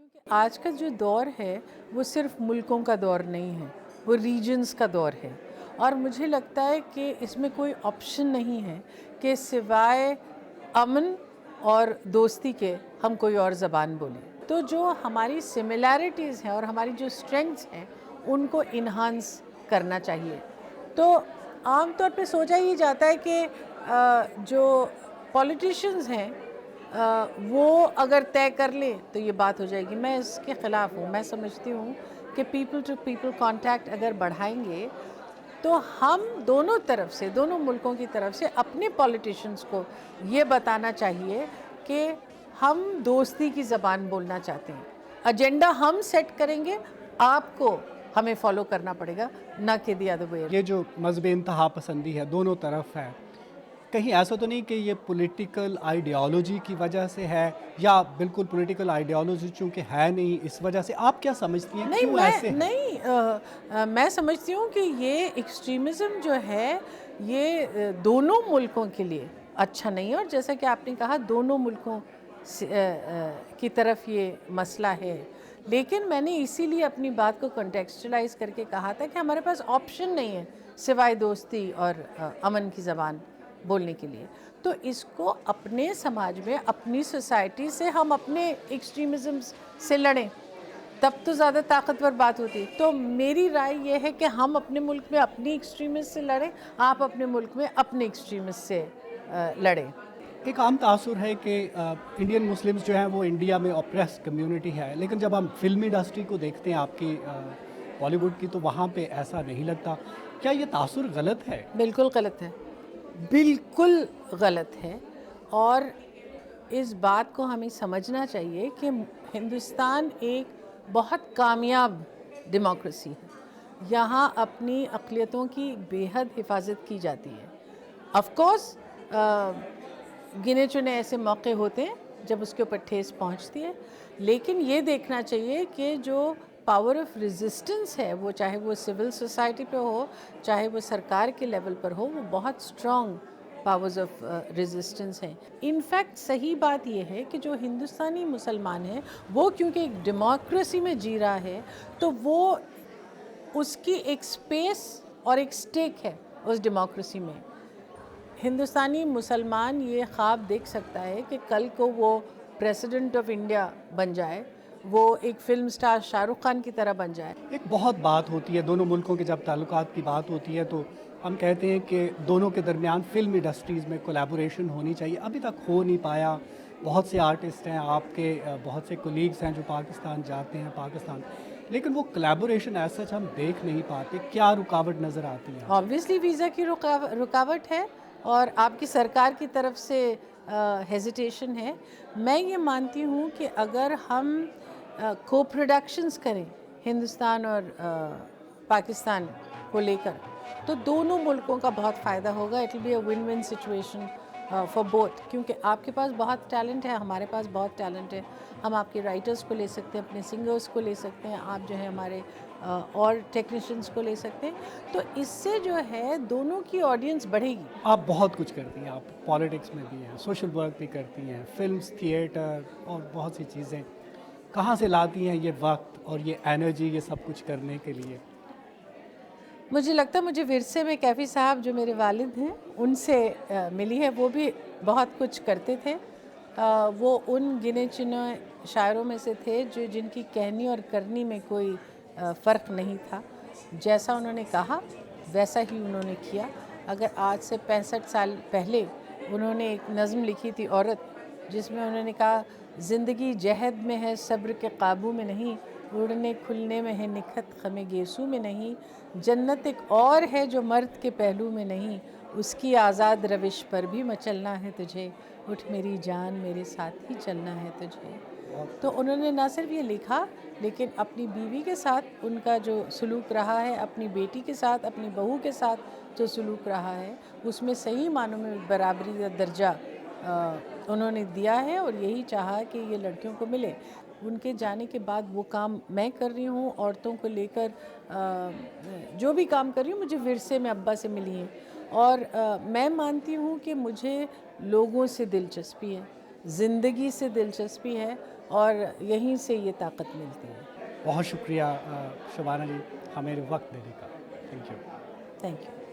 کیونکہ آج کا جو دور ہے وہ صرف ملکوں کا دور نہیں ہے، وہ ریجنز کا دور ہے، اور مجھے لگتا ہے کہ اس میں کوئی آپشن نہیں ہے کہ سوائے امن اور دوستی کے ہم کوئی اور زبان بولیں۔ تو جو ہماری سملیرٹیز ہیں اور ہماری جو اسٹرینگس ہیں ان کو انہانس کرنا چاہیے۔ تو عام طور پہ سوچا یہ جاتا ہے کہ جو پولیٹیشینز ہیں وہ اگر طے کر لیں تو یہ بات ہو جائے گی۔ میں اس کے خلاف ہوں۔ میں سمجھتی ہوں کہ پیپل ٹو پیپل کانٹیکٹ اگر بڑھائیں گے تو ہم دونوں طرف سے، دونوں ملکوں کی طرف سے اپنے پولیٹیشینز کو یہ بتانا چاہیے کہ ہم دوستی کی زبان بولنا چاہتے ہیں۔ ایجنڈا ہم سیٹ کریں گے، آپ کو ہمیں فالو کرنا پڑے گا، نہ کہ دی ادر وے۔ یہ جو مذہب انتہا پسندی ہے دونوں طرف ہے، کہیں ایسا تو نہیں کہ یہ پولیٹیکل آئیڈیالوجی کی وجہ سے ہے، یا بالکل پولیٹیکل آئیڈیالوجی چونکہ ہے نہیں اس وجہ سے؟ آپ کیا سمجھتی ہیں کیوں ایسے ہے؟ میں سمجھتی ہوں کہ یہ ایکسٹریمزم جو ہے یہ دونوں ملکوں کے لیے اچھا نہیں ہے، اور جیسا کہ آپ نے کہا دونوں ملکوں کی طرف یہ مسئلہ ہے، لیکن میں نے اسی لیے اپنی بات کو کنٹیکسچلائز کر کے کہا تھا کہ ہمارے پاس آپشن نہیں ہے سوائے دوستی اور امن کی زبان بولنے کے لیے۔ تو اس کو اپنے سماج میں، اپنی سوسائٹی سے ہم اپنے ایکسٹریمزم سے لڑیں، تب تو زیادہ طاقتور بات ہوتی ہے۔ تو میری رائے یہ ہے کہ ہم اپنے ملک میں اپنی ایکسٹریمسٹ سے لڑیں، آپ اپنے ملک میں اپنے ایکسٹریمسٹ سے لڑیں۔ ایک عام تاثر ہے کہ انڈین مسلمز جو ہیں وہ انڈیا میں اوپریس کمیونٹی ہے، لیکن جب ہم فلمی انڈسٹری کو دیکھتے ہیں آپ کی بالی ووڈ کی، تو وہاں پہ ایسا نہیں لگتا۔ کیا یہ تاثر غلط ہے؟ بالکل غلط ہے، بالکل غلط ہے، اور اس بات کو ہمیں سمجھنا چاہیے کہ ہندوستان ایک بہت کامیاب ڈیموکریسی ہے، یہاں اپنی اقلیتوں کی بے حد حفاظت کی جاتی ہے۔ آف کورس گنے چنے ایسے موقع ہوتے ہیں جب اس کے اوپر ٹھیس پہنچتی ہے، لیکن یہ دیکھنا چاہیے کہ جو پاور آف ریزسٹنس ہے، وہ چاہے وہ سول سوسائٹی پہ ہو، چاہے وہ سرکار کے لیول پر ہو، وہ بہت اسٹرانگ پاورز آف ریزسٹنس ہیں۔ انفیکٹ صحیح بات یہ ہے کہ جو ہندوستانی مسلمان ہے وہ کیونکہ ایک ڈیموکریسی میں جی رہا ہے، تو وہ اس کی ایک سپیس اور ایک سٹیک ہے اس ڈیموکریسی میں۔ ہندوستانی مسلمان یہ خواب دیکھ سکتا ہے کہ کل کو وہ پریزیڈنٹ آف انڈیا بن جائے، وہ ایک فلم سٹار شاہ رخ خان کی طرح بن جائے۔ ایک بہت بات ہوتی ہے دونوں ملکوں کے، جب تعلقات کی بات ہوتی ہے تو ہم کہتے ہیں کہ دونوں کے درمیان فلم انڈسٹریز میں کولیبوریشن ہونی چاہیے، ابھی تک ہو نہیں پایا۔ بہت سے آرٹسٹ ہیں آپ کے، بہت سے کولیگز ہیں جو پاکستان جاتے ہیں پاکستان، لیکن وہ کولیبوریشن ایسا ہم دیکھ نہیں پاتے۔ کیا رکاوٹ نظر آتی ہے؟ آبویسلی ویزا کی رکاوٹ ہے، اور آپ کی سرکار کی طرف سے ہیزیٹیشن ہے۔ میں یہ مانتی ہوں کہ اگر ہم کو پروڈکشنز کریں ہندوستان اور پاکستان کو لے کر، تو دونوں ملکوں کا بہت فائدہ ہوگا۔ It will be a win win situation for both, کیونکہ آپ کے پاس بہت ٹیلنٹ ہے، ہمارے پاس بہت ٹیلنٹ ہے۔ ہم آپ کے رائٹرز کو لے سکتے ہیں، اپنے سنگرز کو لے سکتے ہیں، آپ جو ہے ہمارے اور ٹیکنیشینز کو لے سکتے ہیں، تو اس سے جو ہے دونوں کی آڈینس بڑھے گی۔ آپ بہت کچھ کرتی ہیں، آپ پالیٹکس میں بھی ہیں، سوشل ورک بھی کرتی ہیں، فلمز، تھیٹر اور بہت سی چیزیں۔ کہاں سے لاتی ہیں یہ وقت اور یہ انرجی یہ سب کچھ کرنے کے لیے؟ مجھے لگتا ہے مجھے ورثے میں کیفی صاحب جو میرے والد ہیں ان سے ملی ہے۔ وہ بھی بہت کچھ کرتے تھے، وہ ان گنے چنے شاعروں میں سے تھے جن کی کہنی اور کرنی میں کوئی فرق نہیں تھا۔ جیسا انہوں نے کہا ویسا ہی انہوں نے کیا۔ اگر آج سے 65 سال پہلے انہوں نے ایک نظم لکھی تھی عورت، جس میں انہوں نے کہا زندگی جہد میں ہے صبر کے قابو میں نہیں، اڑنے کھلنے میں ہے نکھت خم گیسو میں نہیں، جنت ایک اور ہے جو مرد کے پہلو میں نہیں، اس کی آزاد روش پر بھی مچلنا ہے تجھے، اٹھ میری جان میرے ساتھ ہی چلنا ہے تجھے۔ تو انہوں نے نہ صرف یہ لکھا، لیکن اپنی بیوی کے ساتھ ان کا جو سلوک رہا ہے، اپنی بیٹی کے ساتھ، اپنی بہو کے ساتھ جو سلوک رہا ہے، اس میں صحیح معنوں میں برابری کا درجہ انہوں نے دیا ہے، اور یہی چاہا کہ یہ لڑکیوں کو ملے۔ ان کے جانے کے بعد وہ کام میں کر رہی ہوں، عورتوں کو لے کر جو بھی کام کر رہی ہوں مجھے ورثے میں ابا سے ملی ہیں، اور میں مانتی ہوں کہ مجھے لوگوں سے دلچسپی ہے، زندگی سے دلچسپی ہے اور یہیں سے یہ طاقت ملتی ہے. بہت شکریہ شبانہ جی ہمیں وقت دینے کا. Thank you. Thank you.